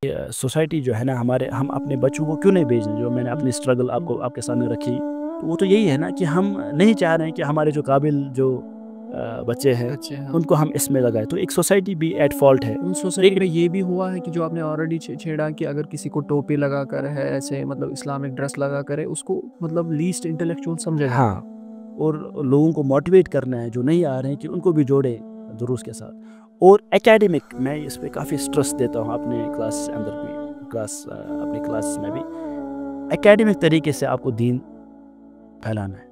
Society جو ہے نا ہم اپنے بچوں کو کیوں نہیں بھیجیں؟ جو میں نے اپنی اسٹرگل آپ کے سامنے رکھی، تو وہ تو یہی ہے نا کہ ہم نہیں چاہ رہے ہیں کہ ہمارے جو قابل جو بچے ہیں ان کو ہم اس میں لگائیں، تو ایک سوسائٹی بھی ایٹ فالٹ ہے۔ ان سوسائٹی میں یہ بھی ہوا ہے کہ جو آپ نے آلریڈی چھیڑا کہ اگر کسی کو ٹوپی لگا کر ہے ایسے مطلب اسلامک ڈریس لگا کر ہے اس کو مطلب لیسٹ انٹلیکچوئل سمجھا جاتا ہاں، اور لوگوں کو موٹیویٹ کرنا ہے جو نہیں آ رہے ہیں کہ ان کو بھی جوڑے دروس کے ساتھ۔ اور اکیڈمک میں اس پہ کافی سٹرس دیتا ہوں اپنے کلاس کے اندر بھی، اپنی کلاس میں بھی اکیڈمک طریقے سے آپ کو دین پھیلانا ہے۔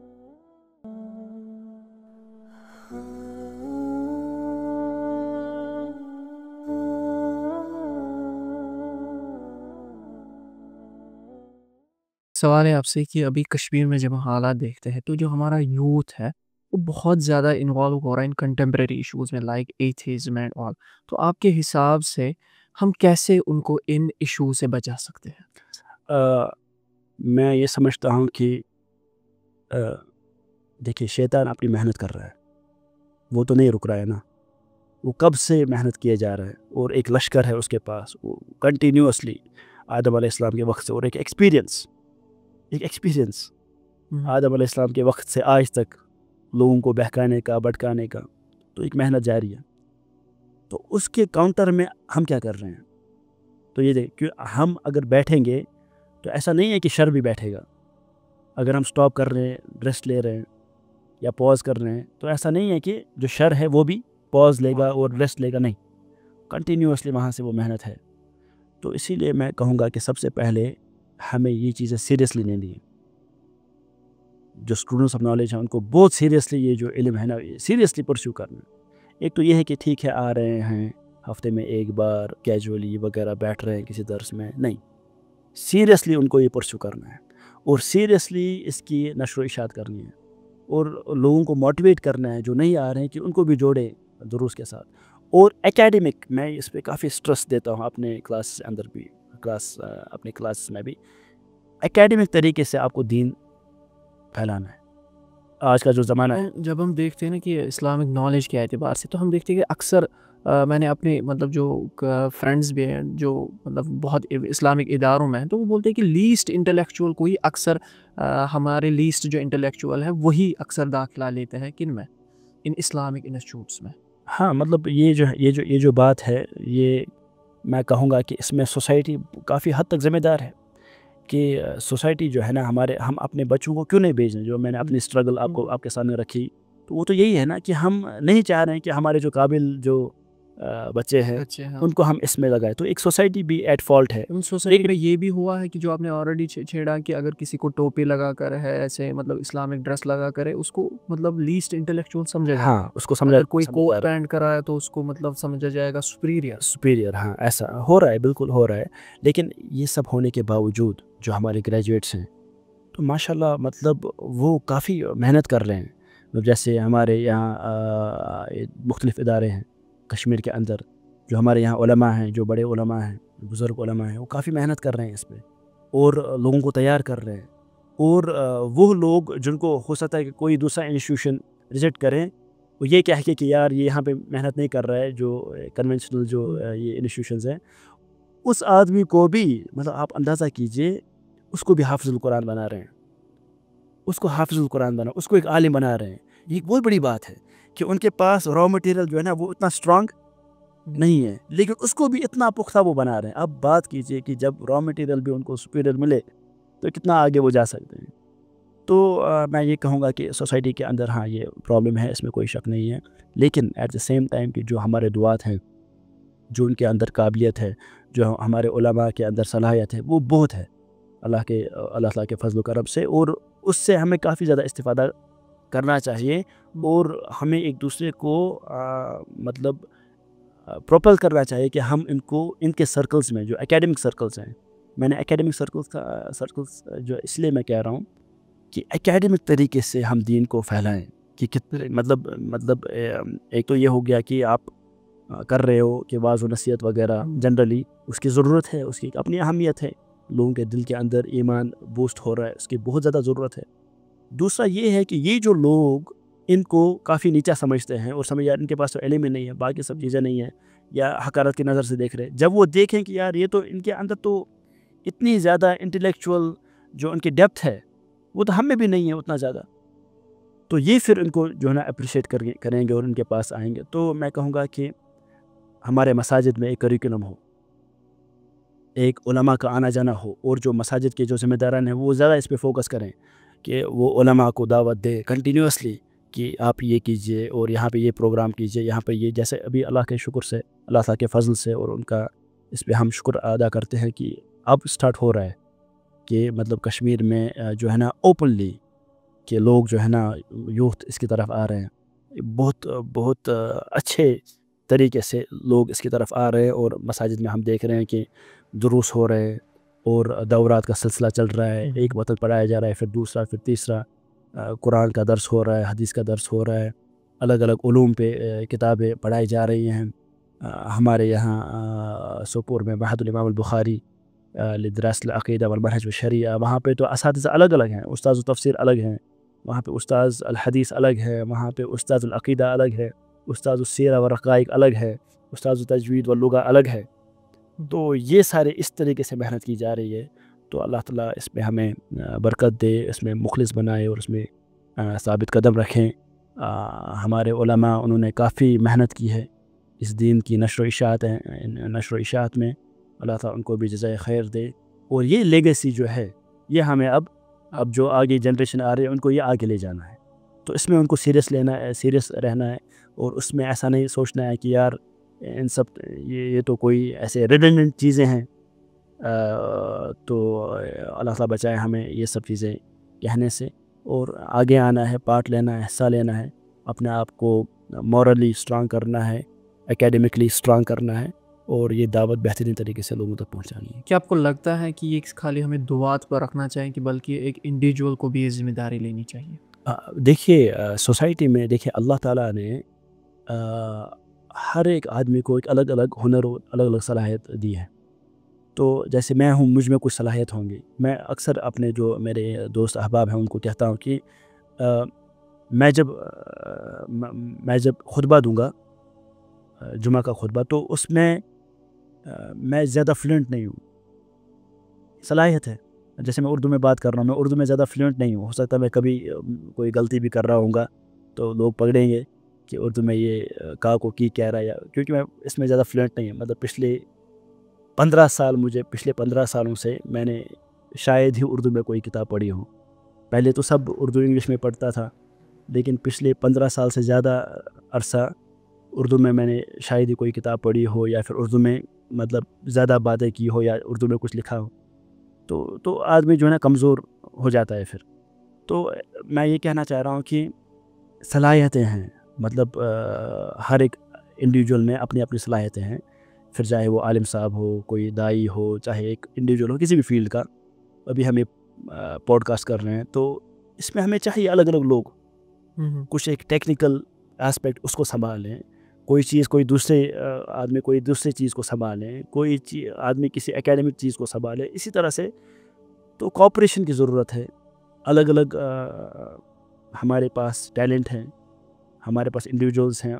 سوال ہے آپ سے کہ ابھی کشمیر میں جب ہم حالات دیکھتے ہیں تو جو ہمارا یوتھ ہے وہ بہت زیادہ انوالو ہو رہا ہے ان کنٹمپریری ایشوز میں لائک ایتھیزم اینڈ آل، تو آپ کے حساب سے ہم کیسے ان کو ان ایشو سے بچا سکتے ہیں؟ میں یہ سمجھتا ہوں کہ دیکھیے شیطان اپنی محنت کر رہا ہے، وہ تو نہیں رک رہا ہے نا، وہ کب سے محنت کیے جا رہا ہے، اور ایک لشکر ہے اس کے پاس، وہ کنٹینیوسلی آدم علیہ السلام کے وقت سے، اور ایک ایکسپیرینس آدم علیہ السلام کے وقت سے آج تک لوگوں کو بہکانے کا، بھٹکانے کا، تو ایک محنت جاری ہے۔ تو اس کے کاؤنٹر میں ہم کیا کر رہے ہیں؟ تو یہ دیکھ کہ ہم اگر بیٹھیں گے تو ایسا نہیں ہے کہ شر بھی بیٹھے گا۔ اگر ہم سٹاپ کر رہے ہیں، ریسٹ لے رہے ہیں یا پاز کر رہے ہیں، تو ایسا نہیں ہے کہ جو شر ہے وہ بھی پاز لے گا اور ریسٹ لے گا، نہیں، کنٹینیوسلی وہاں سے وہ محنت ہے۔ تو اسی لیے میں کہوں گا کہ سب سے پہلے ہمیں یہ چیزیں سیریسلی لینی ہیں۔ جو اسٹوڈنٹس آف نالج ہیں ان کو بہت سیریسلی یہ جو علم ہے نا سیریسلی پرسیو کرنا ہے۔ ایک تو یہ ہے کہ ٹھیک ہے آ رہے ہیں ہفتے میں ایک بار کیجولی وغیرہ بیٹھ رہے ہیں کسی درس میں، نہیں، سیریسلی ان کو یہ پرسیو کرنا ہے، اور سیریسلی اس کی نشر و اشاعت کرنی ہے، اور لوگوں کو موٹیویٹ کرنا ہے جو نہیں آ رہے ہیں کہ ان کو بھی جوڑے دروس کے ساتھ۔ اور اکیڈمک میں اس پہ کافی سٹرس دیتا ہوں اپنے کلاس کے اندر بھی، اپنی کلاس میں بھی اکیڈمک طریقے سے آپ کو دین پھیلانا ہے۔ آج کا جو زمانہ ہے، جب ہم دیکھتے ہیں نا کہ اسلامک نالج کے اعتبار سے، تو ہم دیکھتے ہیں کہ اکثر میں نے اپنے مطلب جو فرینڈز بھی ہیں جو مطلب بہت اسلامک اداروں میں ہیں، تو وہ بولتے ہیں کہ لیسٹ انٹلیکچوئل کو ہی اکثر ہمارے لیسٹ جو انٹلیکچوئل ہے وہی اکثر داخلہ لیتے ہیں کن میں، ان اسلامک انسٹیٹیوٹس میں۔ ہاں، مطلب یہ جو بات ہے، یہ میں کہوں گا کہ اس میں سوسائٹی کافی حد تک ذمہ دار ہے، کہ سوسائٹی جو ہے نا ہم اپنے بچوں کو کیوں نہیں بھیجیں؟ جو میں نے اپنی اسٹرگل آپ کے سامنے رکھی، تو وہ تو یہی ہے نا کہ ہم نہیں چاہ رہے ہیں کہ ہمارے جو قابل جو بچے ہیں ان کو ہم اس میں لگائیں، تو ایک سوسائٹی بھی ایٹ فالٹ ہے۔ ان سوسائٹی میں یہ بھی ہوا ہے کہ جو آپ نے آلریڈی چھیڑا کہ اگر کسی کو ٹوپی لگا کر ہے ایسے مطلب اسلامک ڈریس لگا کر ہے اس کو مطلب لیسٹ انٹلیکچوئل سمجھا جاتا ہے۔ ہاں، اس کو سمجھا، اگر کوئی کوٹ پینٹ کرا ہے تو اس کو مطلب سمجھا جائے گا سپیریئر، ہاں، ایسا ہو رہا ہے، بالکل ہو رہا ہے۔ لیکن یہ سب ہونے کے باوجود جو ہمارے گریجویٹس ہیں تو ماشاءاللہ مطلب وہ کافی محنت کر رہے ہیں۔ جیسے ہمارے یہاں مختلف ادارے ہیں کشمیر کے اندر، جو ہمارے یہاں علماء ہیں، جو بڑے علماء ہیں، بزرگ علماء ہیں، وہ کافی محنت کر رہے ہیں اس پہ، اور لوگوں کو تیار کر رہے ہیں۔ اور وہ لوگ جن کو ہو سکتا ہے کہ کوئی دوسرا انسٹیٹیوشن ریجیکٹ کریں، وہ یہ کہہ کے کہ یار یہ یہاں پہ محنت نہیں کر رہا ہے، جو کنونشنل جو یہ انسٹیٹیوشنز ہیں، اس آدمی کو بھی مطلب آپ اندازہ کیجئے اس کو بھی حافظ القرآن بنا رہے ہیں، اس کو ایک عالم بنا رہے ہیں۔ یہ ایک بہت بڑی بات ہے کہ ان کے پاس را مٹیریل جو ہے نا وہ اتنا اسٹرانگ نہیں ہے، لیکن اس کو بھی اتنا پختہ وہ بنا رہے ہیں۔ اب بات کیجئے کہ جب را مٹیریل بھی ان کو سپیریئر ملے تو کتنا آگے وہ جا سکتے ہیں۔ تو میں یہ کہوں گا کہ سوسائٹی کے اندر ہاں یہ پرابلم ہے، اس میں کوئی شک نہیں ہے، لیکن ایٹ دا سیم ٹائم کہ جو ہمارے دعات ہیں، جو ان کے اندر قابلیت ہے، جو ہمارے علماء کے اندر صلاحیت ہے، وہ بہت ہے اللہ تعالیٰ کے فضل و کرم سے، اور اس سے ہمیں کافی زیادہ استفادہ کرنا چاہیے، اور ہمیں ایک دوسرے کو مطلب پروپل کرنا چاہیے کہ ہم ان کے سرکلز میں، جو اکیڈمک سرکلز ہیں، میں نے اکیڈمک سرکلز جو اس لیے میں کہہ رہا ہوں کہ اکیڈمک طریقے سے ہم دین کو پھیلائیں، کہ کتنے مطلب ایک تو یہ ہو گیا کہ آپ کر رہے ہو کہ واعظ و نصیحت وغیرہ، جنرلی اس کی ضرورت ہے، اس کی اپنی اہمیت ہے، لوگوں کے دل کے اندر ایمان بوسٹ ہو رہا ہے، اس کی بہت زیادہ ضرورت ہے۔ دوسرا یہ ہے کہ یہ جو لوگ ان کو کافی نیچا سمجھتے ہیں اور ان کے پاس تو علم ہی نہیں ہے، باقی سب چیزیں نہیں ہیں، یا حقارت کی نظر سے دیکھ رہے. جب وہ دیکھیں کہ یار یہ تو ان کے اندر تو اتنی زیادہ انٹلیکچوئل جو ان کی ڈیپتھ ہے وہ تو ہم میں بھی نہیں ہے اتنا زیادہ, تو یہ پھر ان کو جو ہے نا اپریشیٹ کریں گے اور ان کے پاس آئیں گے. تو میں کہوں گا کہ ہمارے مساجد میں ایک کریکولم ہو, ایک علماء کا آنا جانا ہو, اور جو مساجد کے جو ذمہ داران ہیں وہ زیادہ اس پہ فوکس کریں کہ وہ علماء کو دعوت دے کنٹینیوسلی کہ آپ یہ کیجئے اور یہاں پہ یہ پروگرام کیجئے, یہاں پہ یہ, جیسے ابھی اللہ کے شکر سے, اللہ تعالیٰ کے فضل سے اور ان کا اس پہ ہم شکر ادا کرتے ہیں کہ اب سٹارٹ ہو رہا ہے کہ مطلب کشمیر میں جو ہے نا اوپنلی کہ لوگ جو ہے نا یوتھ اس کی طرف آ رہے ہیں, بہت بہت اچھے طریقے سے لوگ اس کی طرف آ رہے ہیں, اور مساجد میں ہم دیکھ رہے ہیں کہ دروس ہو رہے ہیں اور دورات کا سلسلہ چل رہا ہے, ایک وقت پڑھایا جا رہا ہے, پھر دوسرا, پھر تیسرا, قرآن کا درس ہو رہا ہے, حدیث کا درس ہو رہا ہے, الگ الگ علوم پہ کتابیں پڑھائی جا رہی ہیں. ہمارے یہاں سوپور میں معہد الامام البخاری لدراس العقیدہ والمنہج والشریعہ, وہاں پہ تو اساتذہ الگ الگ ہیں, استاذ التفسیر الگ ہیں, وہاں پہ استاذ الحدیث الگ ہے, وہاں پہ استاذ العقیدہ الگ ہے, استاذ السیرہ والرقائق الگ ہے, استاذ التجوید واللغہ الگ ہے. تو یہ سارے اس طریقے سے محنت کی جا رہی ہے. تو اللہ تعالیٰ اس میں ہمیں برکت دے, اس میں مخلص بنائے اور اس میں ثابت قدم رکھیں. ہمارے علماء انہوں نے کافی محنت کی ہے اس دین کی نشر و اشاعت میں, اللہ تعالیٰ ان کو بھی جزائے خیر دے. اور یہ لیگیسی جو ہے یہ ہمیں اب جو آگے جنریشن آ رہی ہے ان کو یہ آگے لے جانا ہے. تو اس میں ان کو سیریس لینا ہے, سیریس رہنا ہے, اور اس میں ایسا نہیں سوچنا ہے کہ یار ان سب یہ تو کوئی ایسے ریڈنڈنٹ چیزیں ہیں. تو اللہ تعالیٰ بچائے ہمیں یہ سب چیزیں کہنے سے, اور آگے آنا ہے, پارٹ لینا ہے, حصہ لینا ہے, اپنے آپ کو مورلی اسٹرانگ کرنا ہے, اکیڈمکلی اسٹرانگ کرنا ہے, اور یہ دعوت بہترین طریقے سے لوگوں تک پہنچانی ہے. کیا آپ کو لگتا ہے کہ یہ خالی ہمیں دعات پر رکھنا چاہیے کہ بلکہ ایک انڈیویجول کو بھی یہ ذمہ داری لینی چاہیے؟ دیکھیے سوسائٹی میں دیکھیے اللہ تعالیٰ نے ہر ایک آدمی کو ایک الگ الگ ہنر اور الگ الگ صلاحیت دی ہے. تو جیسے میں ہوں, مجھ میں کچھ صلاحیت ہوں گی. میں اکثر اپنے جو میرے دوست احباب ہیں ان کو کہتا ہوں کہ میں جب خطبہ دوں گا, جمعہ کا خطبہ, تو اس میں میں زیادہ فلوئنٹ نہیں ہوں. صلاحیت ہے, جیسے میں اردو میں بات کر رہا ہوں, میں اردو میں زیادہ فلوئنٹ نہیں ہوں. ہو سکتا ہے میں کبھی کوئی غلطی بھی کر رہا ہوں گا تو لوگ پکڑیں گے کہ اردو میں یہ کا کو کی کہہ رہا ہے, کیونکہ میں اس میں زیادہ فلوئنٹ نہیں ہوں. مطلب پچھلے 15 سالوں سے میں نے شاید ہی اردو میں کوئی کتاب پڑھی ہو. پہلے تو سب اردو انگلش میں پڑھتا تھا, لیکن پچھلے 15 سال سے زیادہ عرصہ اردو میں نے شاید ہی کوئی کتاب پڑھی ہو, یا پھر اردو میں مطلب زیادہ باتیں کی ہو, یا اردو میں کچھ لکھا ہو. تو آدمی جو ہے نا کمزور ہو جاتا ہے پھر. تو میں یہ کہنا چاہ رہا ہوں کہ صلاحیتیں ہیں, مطلب ہر ایک انڈیویجول میں اپنی اپنی صلاحیتیں ہیں. پھر چاہے وہ عالم صاحب ہو, کوئی دائی ہو, چاہے ایک انڈیویجول ہو کسی بھی فیلڈ کا. ابھی ہم پوڈ کاسٹ کر رہے ہیں, تو اس میں ہمیں چاہیے الگ الگ لوگ, کچھ ایک ٹیکنیکل اسپیکٹ اس کو سنبھالیں, کوئی چیز کوئی دوسرے آدمی کوئی دوسری چیز کو سنبھالیں, کوئی آدمی کسی اکیڈمک چیز کو سنبھالے. اسی طرح سے تو کوآپریشن کی ضرورت ہے. الگ الگ ہمارے پاس ٹیلنٹ ہیں, ہمارے پاس انڈیویجولس ہیں,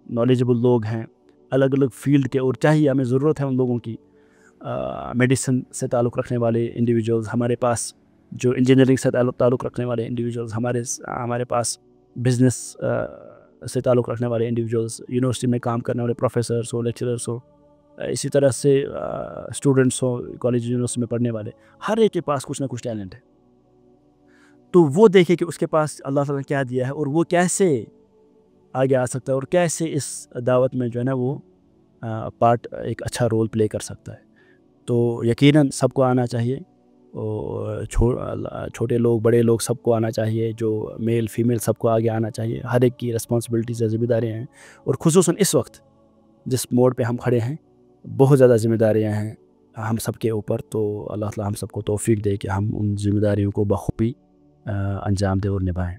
نالجبل لوگ ہیں الگ الگ فیلڈ کے, اور چاہیے ہمیں ضرورت ہے ان لوگوں کی. میڈیسن سے تعلق رکھنے والے انڈیویجولز ہمارے پاس, جو انجینئرنگ سے تعلق رکھنے والے انڈیویجولز ہمارے پاس, بزنس سے تعلق رکھنے والے انڈیویجولز, یونیورسٹی میں کام کرنے والے پروفیسرس ہو, لیکچررس ہو, اسی طرح سے اسٹوڈنٹس ہو, کالج یونیورسٹی میں پڑھنے والے. ہر ایک کے پاس کچھ نہ کچھ ٹیلنٹ ہے. تو وہ دیکھے کہ اس کے پاس اللہ تعالیٰ نے کیا دیا ہے, اور وہ کیسے آگے آ سکتا ہے, اور کیسے اس دعوت میں جو ہے نا وہ پارٹ ایک اچھا رول پلے کر سکتا ہے. تو یقیناً سب کو آنا چاہیے, اور چھوٹے لوگ بڑے لوگ سب کو آنا چاہیے, جو میل فیمیل سب کو آگے آنا چاہیے. ہر ایک کی رسپانسبلٹیز ذمہ داریاں ہیں, اور خصوصاً اس وقت جس موڑ پہ ہم کھڑے ہیں بہت زیادہ ذمہ داریاں ہیں ہم سب کے اوپر. تو اللہ تعالیٰ ہم سب کو توفیق دے کہ ہم ان ذمہ داریوں کو بخوبی انجام دیں اور نبھائیں.